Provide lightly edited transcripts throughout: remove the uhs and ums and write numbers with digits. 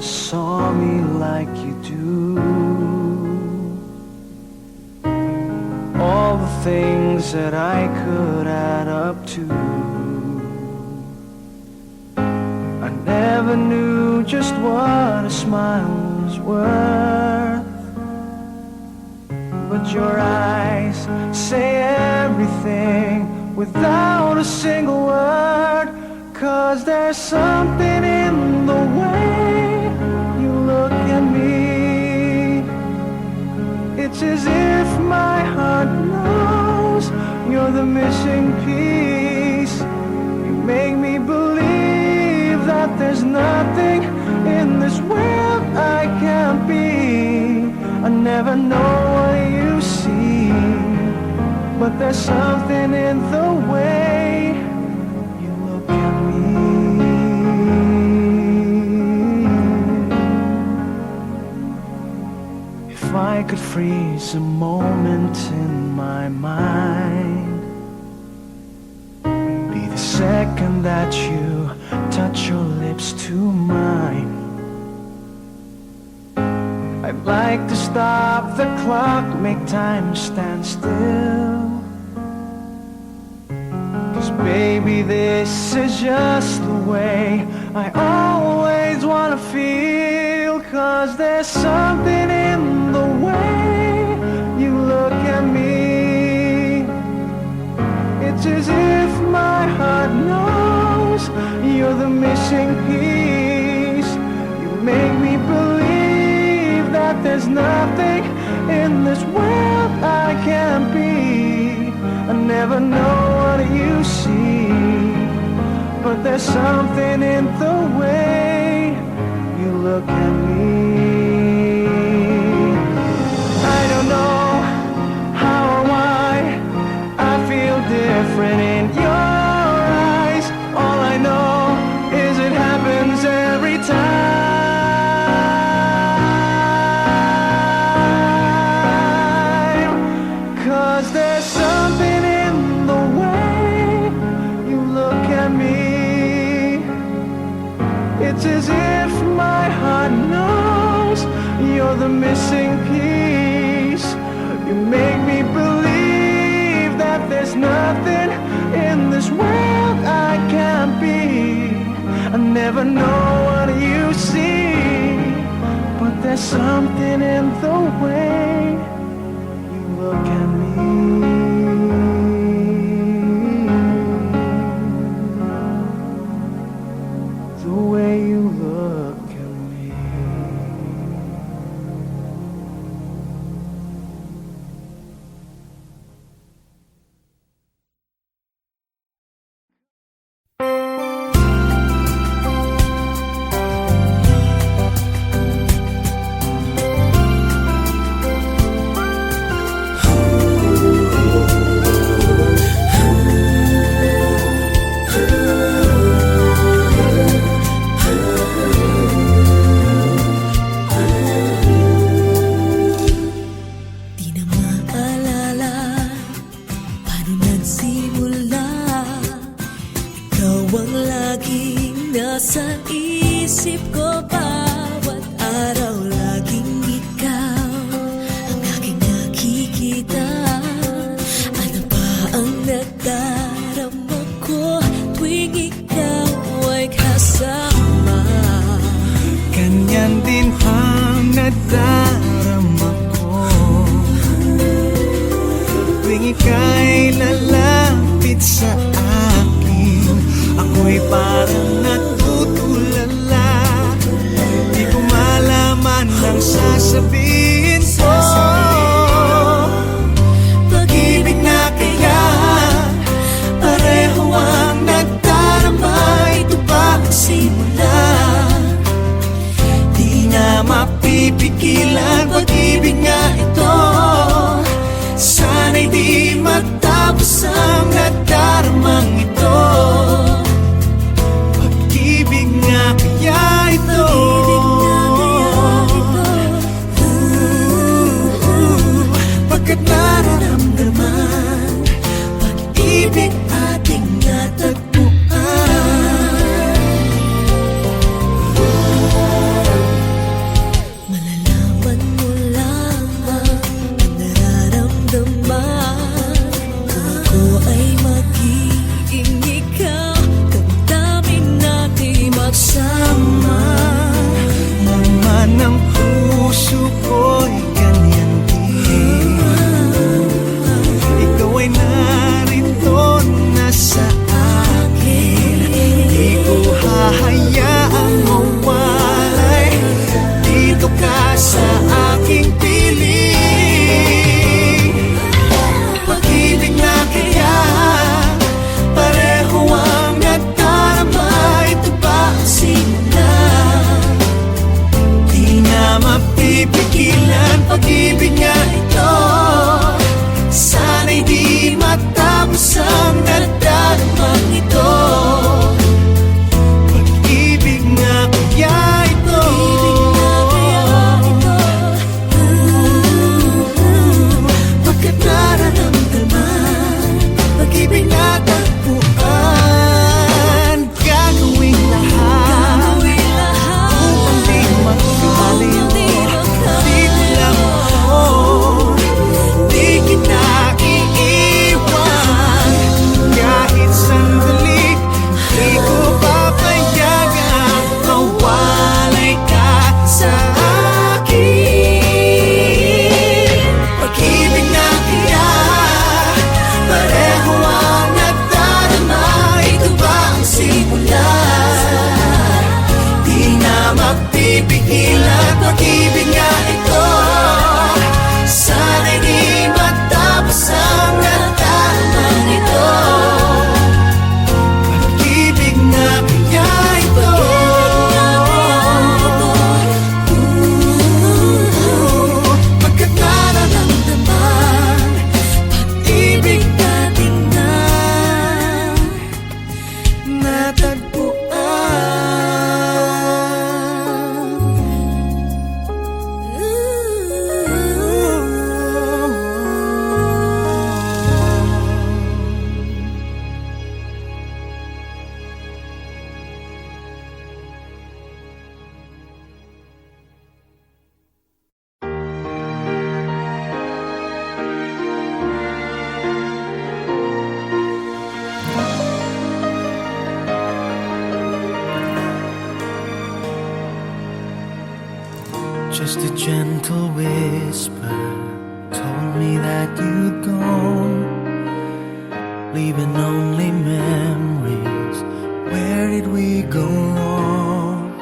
saw me like you do. All the things that I could add up to, I never knew just what a smile was worth. But your eyes say everything without a single word. 'Cause there's something in the way you look at me. It's as if my heart knows you're the missing piece. You make me believe that there's nothing in this world I can't be. I never know what you see, but there's something in the way you look at me. If I could freeze a moment in my mind, be the second that you touch your lips to mine. I'd like to stop the clock, make time stand still. 'Cause baby, this is just the way I always wanna feel. 'Cause there's something in the way you look at me. It's as if my heart knows you're the missing piece. You make me believe that there's nothing in this world I can't be. I never know what you see, but there's something in the way you look at me. I don't know how or why I feel different in your eyes. All I know is it happens every time. 'Cause there's something in the way you look at me. It's as if my heart knows you're the missing piece. You make me believe that there's nothing in this world I can't be. I never know what you see, but there's something in the way you look at me. The way you look at me. Di na maalala paano nagsimula. Ikaw ang laging nasa isip ko. Bawat araw laging ikaw ang aking nakikita. Ano ba ang nadarama ko tuwing ikaw ay kasama? Ganyan din ang nadarama ko tuwing ika'y lalapit sa akin. Ako'y parang natutulala, di ko malaman ang sasabihin ko. Pag-ibig na kaya pareho ang nadarama. Ito ba ang simula? Di na mapipigilan pag-ibig nga ito. Sana'y di matapos ang nadaramang ito. Pag-ibig nga kaya ito. Just a gentle whisper told me that you'd gone, leaving only memories. Where did we go wrong?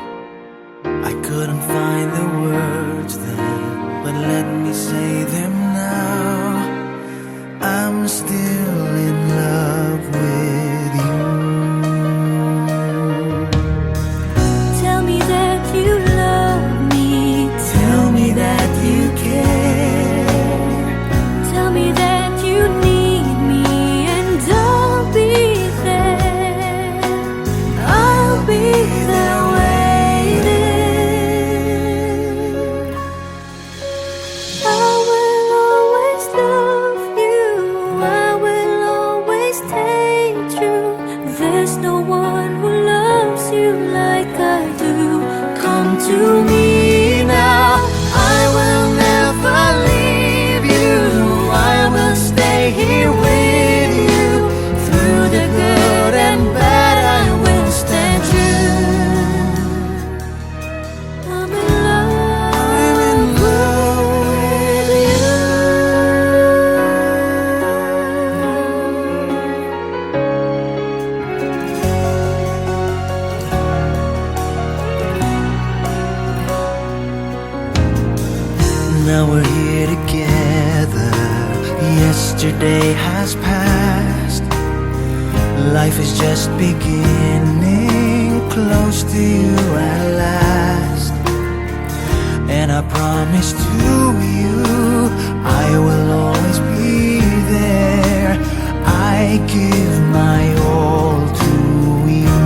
I couldn't find the words then, but let me say them now. I'm still in love with you. Tell me that you love me. Tell me that you care. Tell me that you need me, and I'll be there. I'll be there waiting. I will always love you. I will always stay true. There's no one who loves you like I do. Come to me now. I will never leave you. I will stay here with you. Through the good and bad, I will stand true. I'm in love with you. Now we're here together. Yesterday has passed. Life is just beginning. Close to you at last. And I promise to you I will always be there. I give my all to you.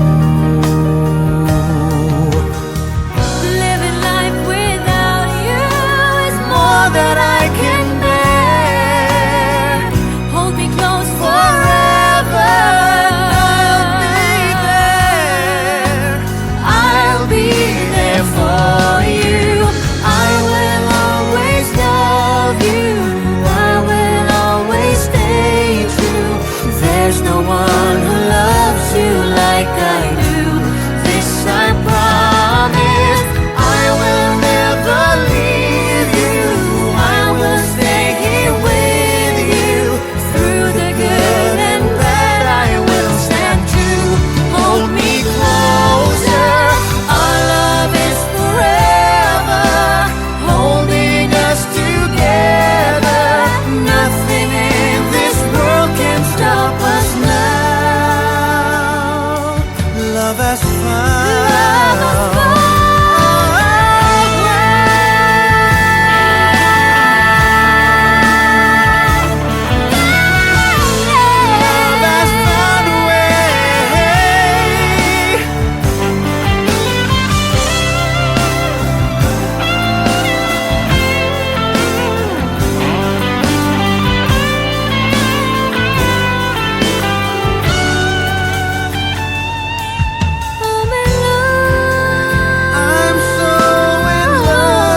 Living life without you is more than I can bear. Hold me close forever. I'll be there for you. I will always love you. I will always stay true. There's no one who loves you like I do. This I promise. I will never leave you. I will stay here with you. Through the good and bad, I will stand true. Hold me closer. Our love is forever, holding us together. Nothing in this world can stop us now. Love has found a way. I'm in love. I'm so in love.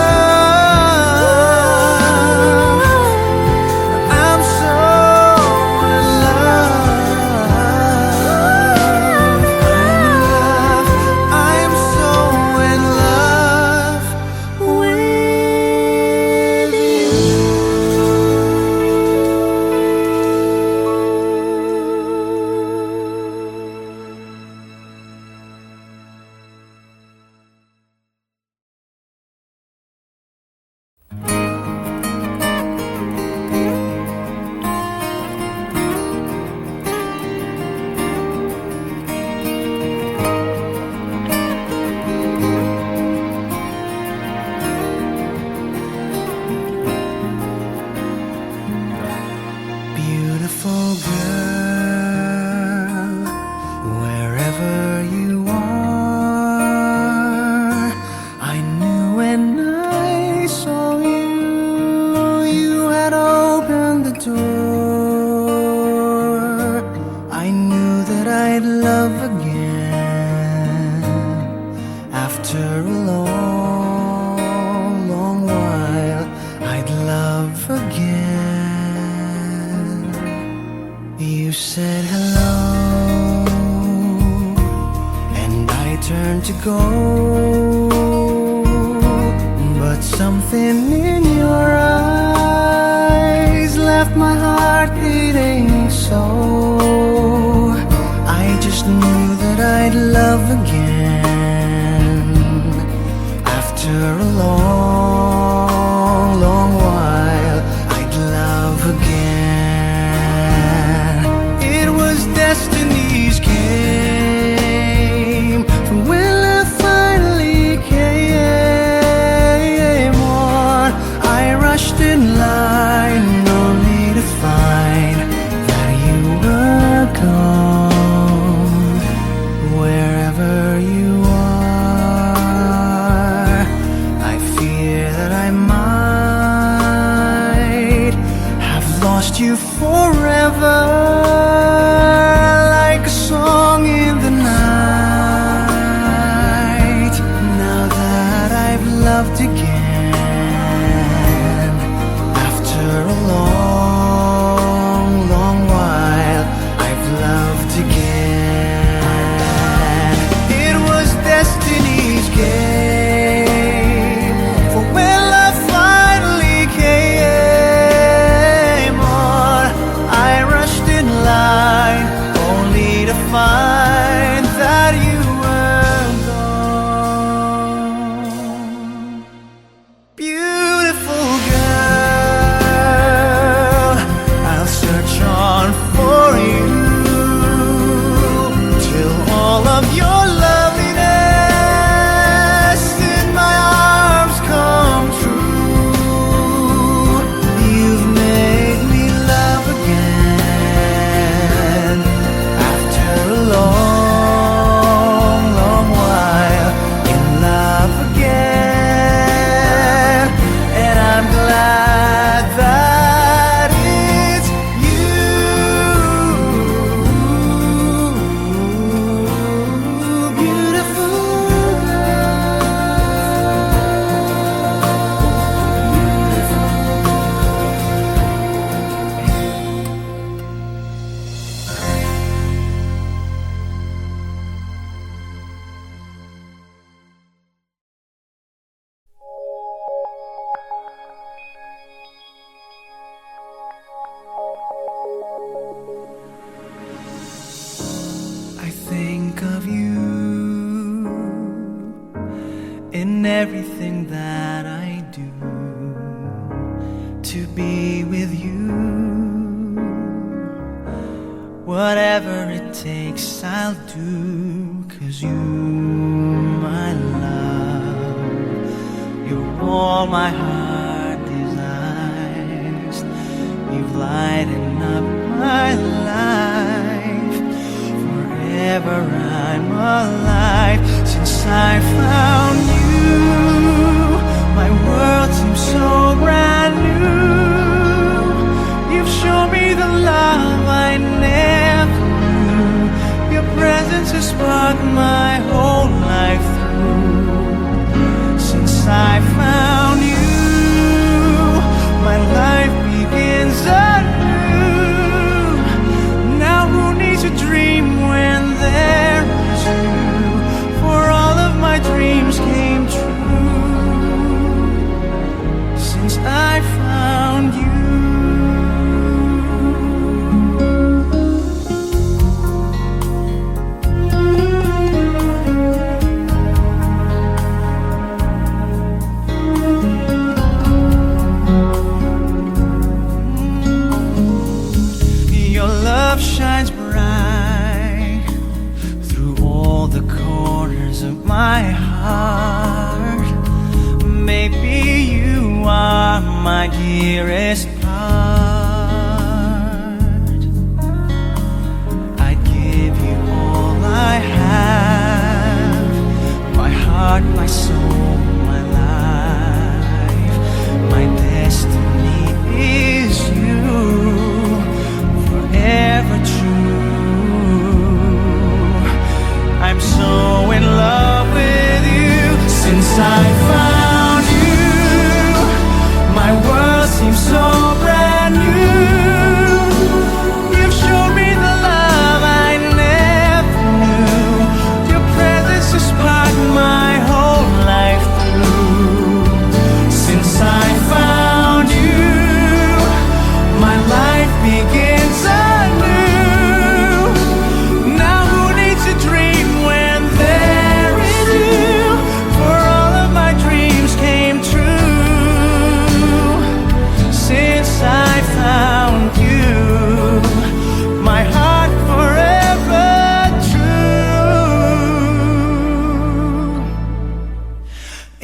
I'm so in love. I'm so in love With beautiful girl, wherever you are. I knew when I saw you, you had opened the door. I knew that I'd love again after a long, long while. I'd love again. You said hello, and I turned to go, but Something in your eyes left my heart beating so. I just knew that I'd love again after a long, long while. I'd love again. It was destiny's game from when I finally came on. I rushed in line only to find that you were gone. Wherever you are, I fear that I might have lost you forever, like a song in the night. Now that I've loved again after a long, long while, I've loved again. It was destiny's game for when love finally came on. I rushed in line only to find that you were gone. Beautiful girl, I'll search on for you till all of your loveliness in my arms come true. You've made me love again after a long, long while. In love again, and I'm glad that it's you. Beautiful I think of you in everything that I do, to be with you. Whatever it takes, I'll do, 'cause you, my love, you're all my heart desires. You've lightened up my life. Forever I'm alive since I found you. My world seems so brand new. You've shown me the love I never knew. Your presence has sparked my whole life through. Since I found you, my life begins anew. Now who needs a dream when there is you? For all of my dreams came true since I found you. Your love shines bright through all the corners of my heart. Maybe you are my dearest part. I'd give you all I have, my heart, my soul, my life. My destiny is you, forever true. I'm so in love with you since I found you. My world seems so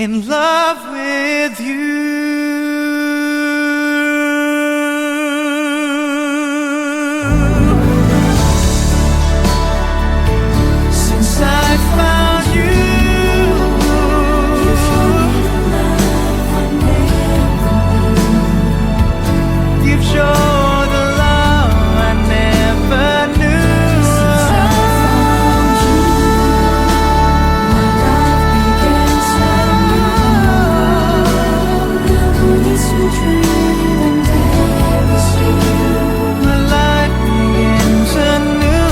in love with you. Since I found you, you've shown the love I never knew. Since I found you, my life begins anew. Memories we dream and there is you. My life begins anew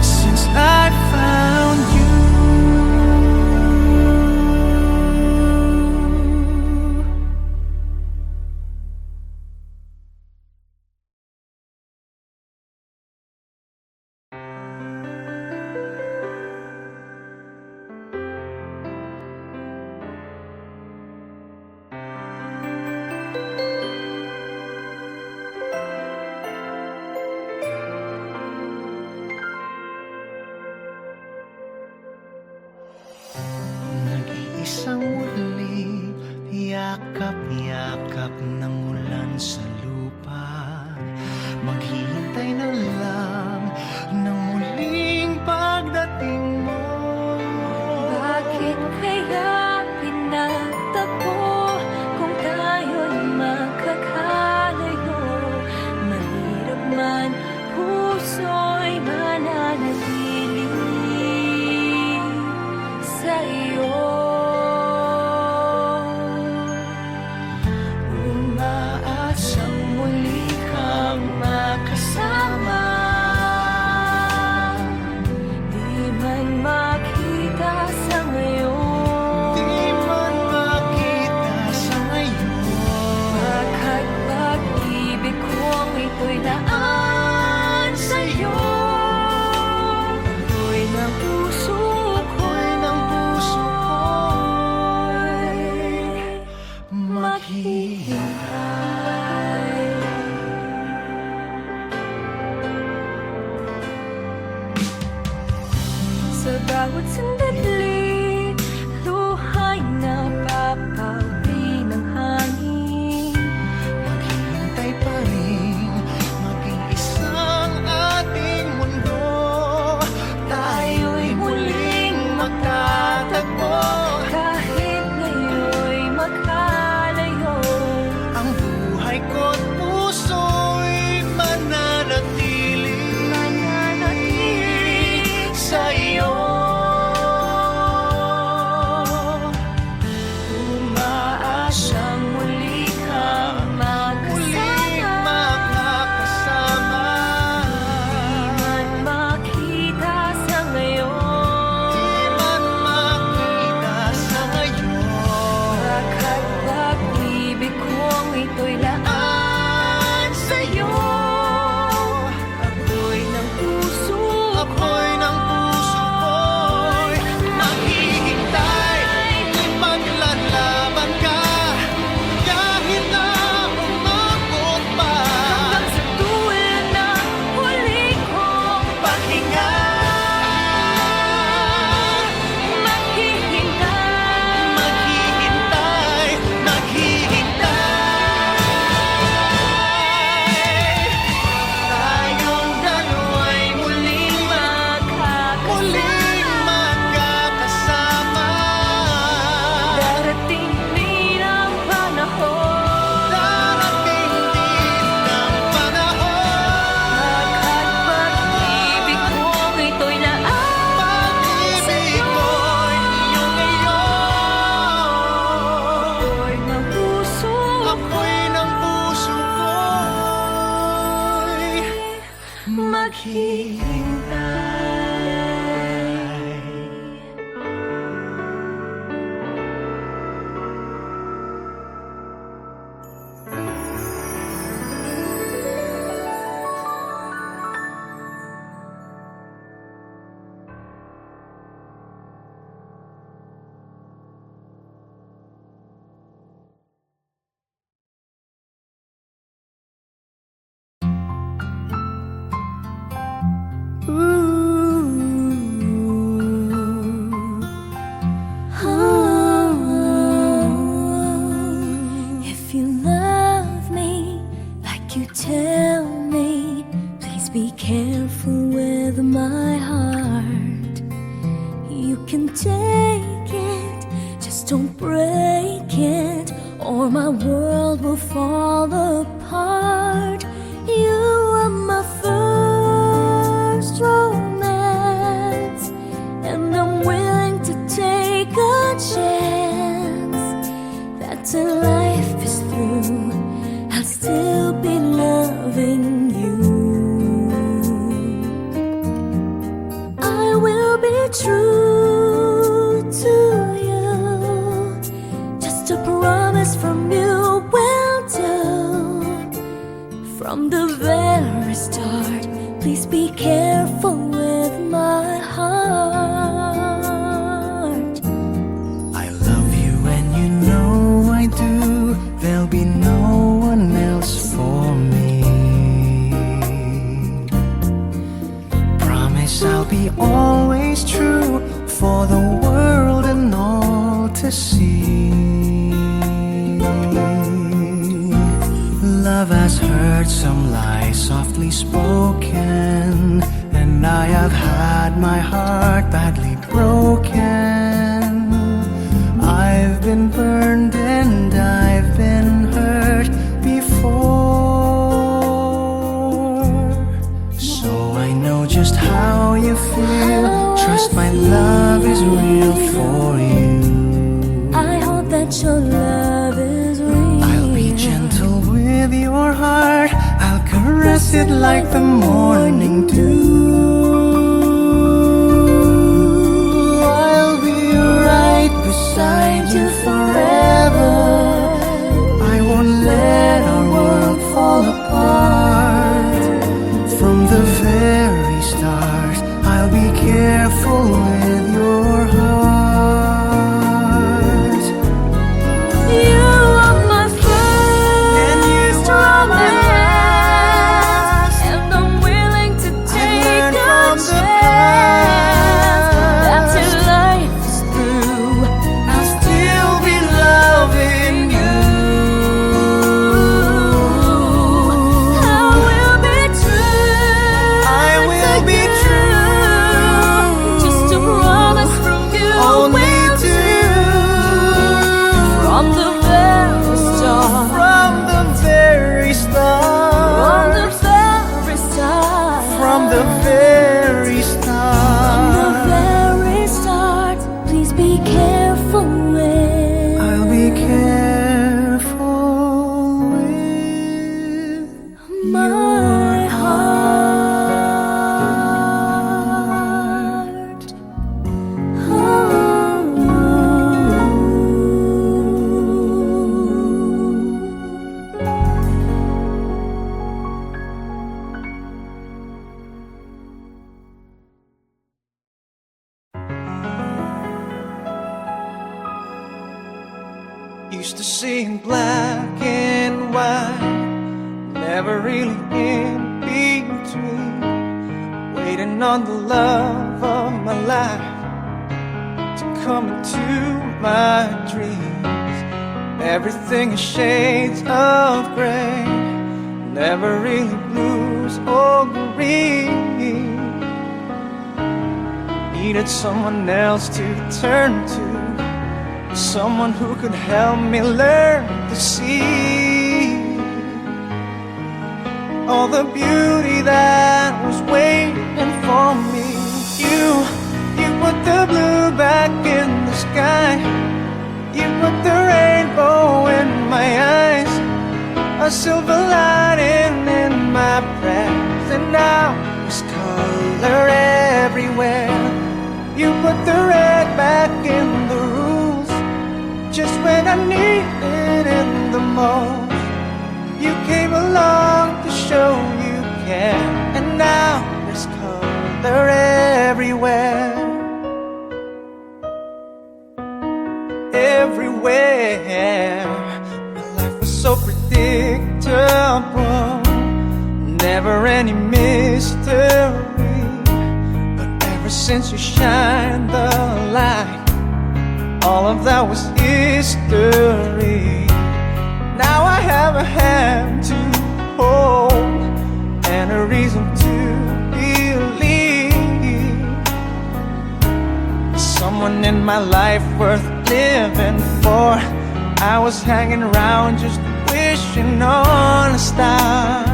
since I found you. Nag-iisang muli, yakap-yakap ng ulan sa lupa. Maghihintay na lang ng muling pagdating mo. Bakit kaya pinagtagpo kung tayo'y magkakalayo? Mahirap man, puso'y mananatili sa iyo. Umaasang muli kang makasama. Di man makita sa ngayon, Di man makita sa ngayon. Baka't pag-ibig kong ito'y daan sa'yo. Ako'y ng puso Ako'y ng puso ko'y maghihintay. Sa bawat sandali, luha'y napapawi ng hangin. Maghihintay pa rin, maging isang ating mundo. Tayo'y muling magtatagpo. Kahit ngayon'y magkalayo, Ang buhay ko't puso'y mananatili sa iyo. umaasang muli kang Muling makasama. makakasama. Di man makita sa ngayon, Di man makita sa ngayon. Baka't pag-ibig kong ito'y laan sa'yo. Ako'y ng puso Ako'y ng puso ko'y maghihintay. Ipaglalaban ka kahit na umabot pa. hanggang sa dulo na huli kong Paghinga, maghihintay. maghihintay, maghihintay. Tayong dalawa'y muling magkakasama. Darating din ang panahon, Darating din ang panahon. Baka't pag-ibig kong ito'y laan Pag-ibig ko'y iyong ngayon. Ako'y ng puso Ako'y ng puso ko'y maghihintay. my heart. You can take it, just don't break it, or my world will fall apart. You are my first romance, and I'm willing to take a chance that till life is through, I'll still be loving you. I will be true to you, just a promise from you will do. From the very start, please be careful with my heart. I love you and you know I do. There'll be no one else for me. Promise I'll be always true for the world and all to see. Love has heard some lies softly spoken, and I have had my heart badly broken. I've been burned and I've been hurt before, so I know just how you feel. Trust my love is real for you. I hope that your love is real. I'll be gentle with your heart. I'll caress it like the morning dew. I'll be right beside you forever. I won't let our world fall apart. From the very start, I'll be careful with your heart. You are my And you first are my romance, and I'm willing to take learned a from the chance that past. till life is through, I'll still be loving you. I will be true. I will be to true. you. Just a promise from you Only will to from the very start. from the very From the start. very start. From the very From the start. very start. Please be careful with I'll be careful with my heart. Used to see in black and white, never really in between. Waiting on the love of my life to come into my dreams. Everything is shades of gray, never really blues or green. Needed someone else to turn to, someone who could help me learn to see all the beauty that was waiting for me. You put the blue back in the sky. You put the rainbow in my eyes, a silver lining in my prayers, and now there's color everywhere. You put the red back in the rules, just when I needed it the most. You came along to show you care, and now there's color everywhere. Everywhere. My life was so predictable, never any mystery. But ever since you shined the light, all of that was history. Now I have a hand to hold and a reason to believe and my life worth living for. I was hanging around just wishing on a star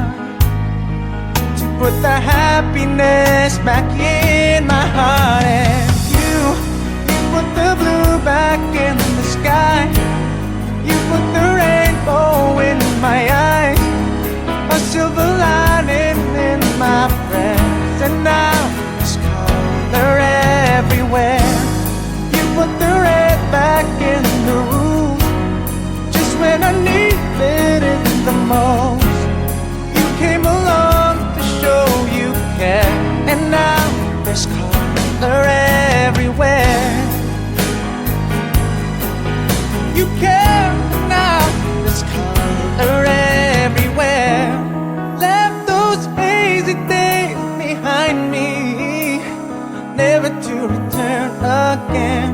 to put the happiness back in my heart. And you put the blue back in the sky. You put the rainbow in my eyes, a silver lining in my prayers. And now there's color everywhere. You put the red back in the room just when I needed it the most. You came along to show you care, and now there's color everywhere. You care, now there's color everywhere. Left those hazy days behind me, never to return again.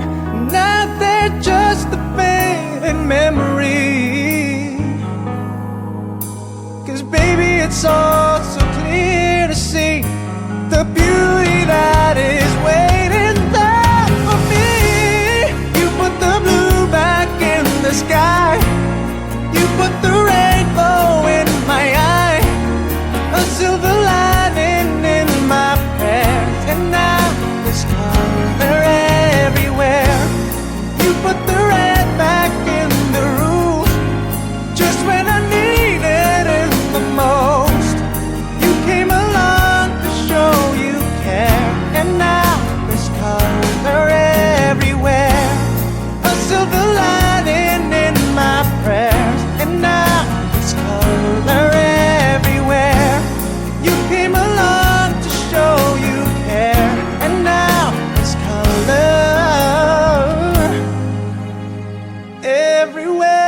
Now they're just a fading memory. 'Cause baby, it's all so clear to see the beauty that is waiting there for me. You put the blue back in the sky. You put the rainbow in my eye, a silver lining in my prayers. And now there's color everywhere. You put the red back in the room just when I needed it the most. You came along to show you care, and now there's color everywhere, a silver lining in my prayers. And now there's color everywhere. You came along to show you care, and now there's color everywhere.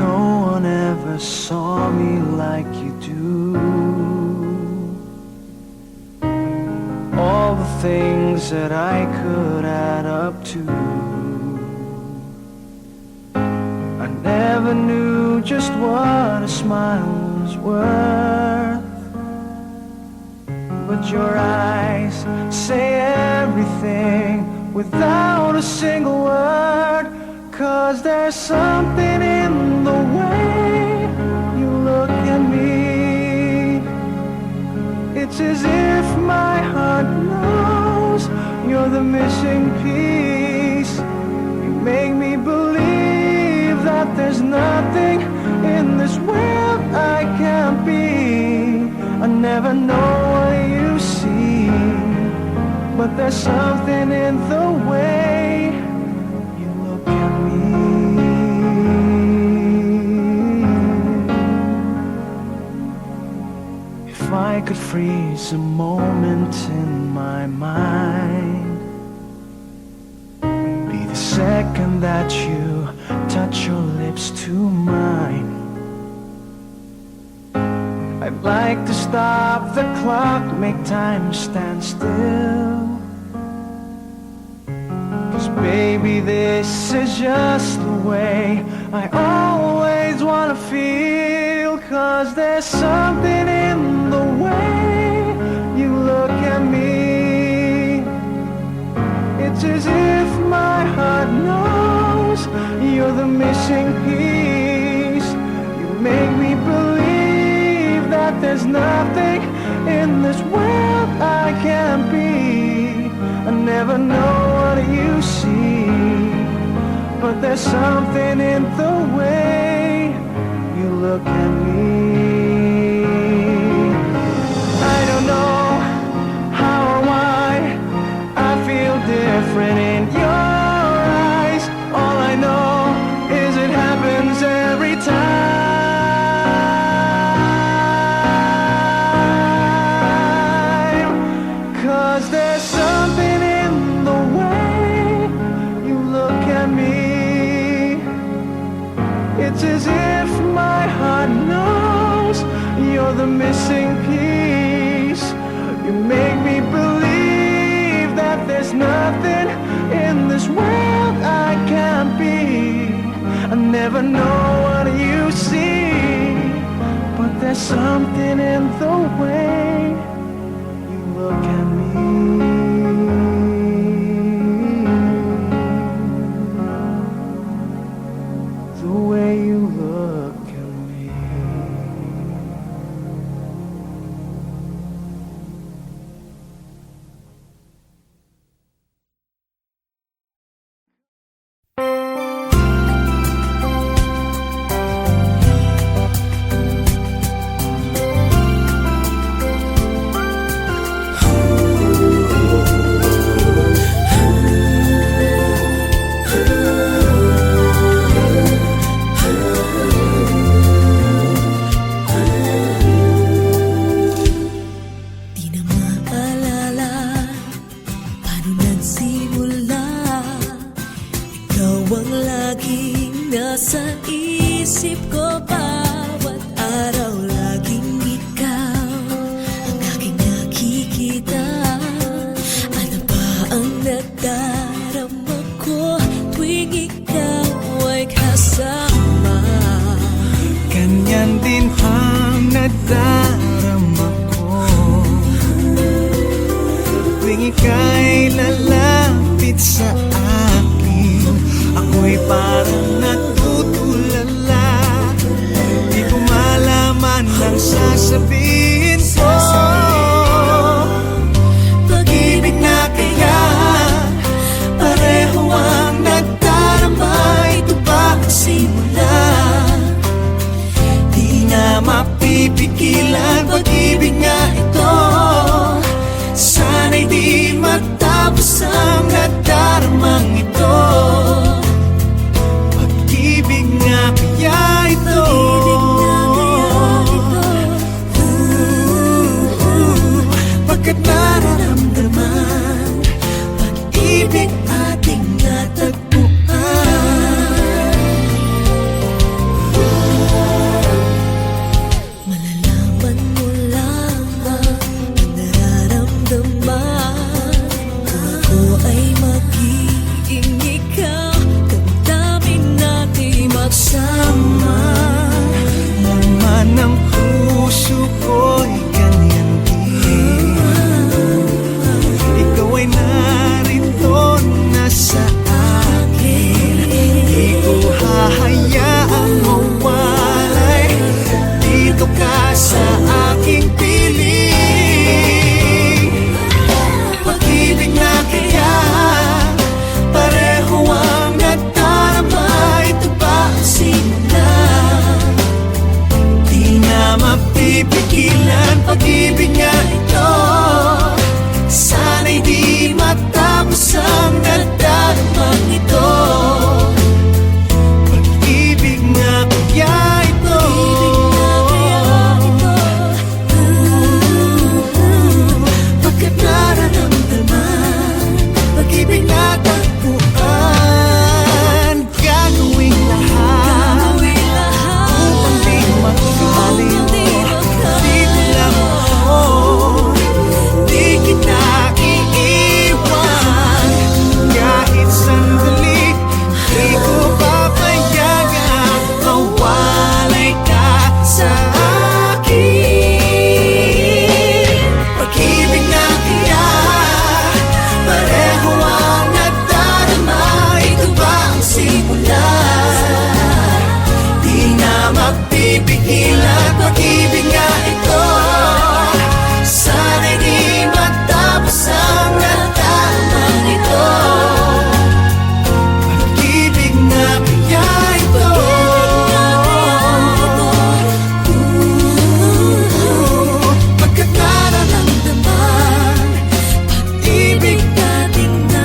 No one ever saw me like you do. All the things that I could add up to, I never knew just what a smile was worth. But your eyes say everything without a single word. 'Cause there's something in the way you look at me. It's as if my heart knows you're the missing piece. You make me believe that there's nothing in this world I can't be. I never know what you see, but there's something in the way you look at me. If I could freeze a moment in my mind, be the second that you touch your lips to mine. I'd like to stop the clock, make time stand still. 'Cause baby, this is just the way I always wanna feel. 'Cause there's something in the way you look at me. It's as if my heart knows you're the missing piece. You make me believe that there's nothing in this world I can't be. I never know what you see, but there's something in the way you look at me. I don't know how or why I feel different in your eyes. All I know is it happens It's as if my heart knows you're the missing piece. You make me believe that there's nothing in this world I can't be. I never know what you see, but there's something in the way you look at me. The way you look at me. Di na maalala paano nagsimula. Ikaw ang laging nasa isip ko. Bawat araw laging ikaw ang aking nakikita. Ano ba ang nadarama ko tuwing ikaw ay kasama? Ganyan din ang nadarama ko tuwing ika'y lalapit sa akin. Ako'y parang natutulala, di ko malaman ang sasabihin ko. Pag-ibig na kaya pareho ang nadarama. Ito ba ang simula? Di na mapipigilan pag-ibig nga ito. Sana'y di matapos ang nadaramang ito. Pag-ibig nga kaya ito. Pagkat nararamdaman pag-ibig ating natagpuan. Malalaman mo lang ang nararamdaman. Kung ako ay magiging ikaw, damdamin natin magsama. Laman ng puso ko'y ganyan din. Ikaw ay narito na sa akin. Di ko hahayaang mawalay. Dito ka sa aking piling. Pag-ibig na kaya pareho ang nadarama. Ito ba ang simula? Di na mapipigilan pag-ibig nga ito. Sana'y di matapos ang nadaramang ito. Pag-ibig nga kaya ito. Pagkat nararamdaman pag-ibig na tagpuan. Gagawin lahat upang di magkaliw. Dito lang ako, di kita iiwan. Kahit sandali, di ko papayagan mawalay ka sa akin. Pag-ibig na kaya pareho ang nadarama. Ito ba ang simula? Di na mapipigilan pag-ibig nga ito. Sana'y di matapos ang nadaramang ito. Pag-ibig na kaya ito. Pagkat nararamdaman pag-ibig natin na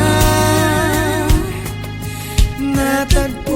natagpuan.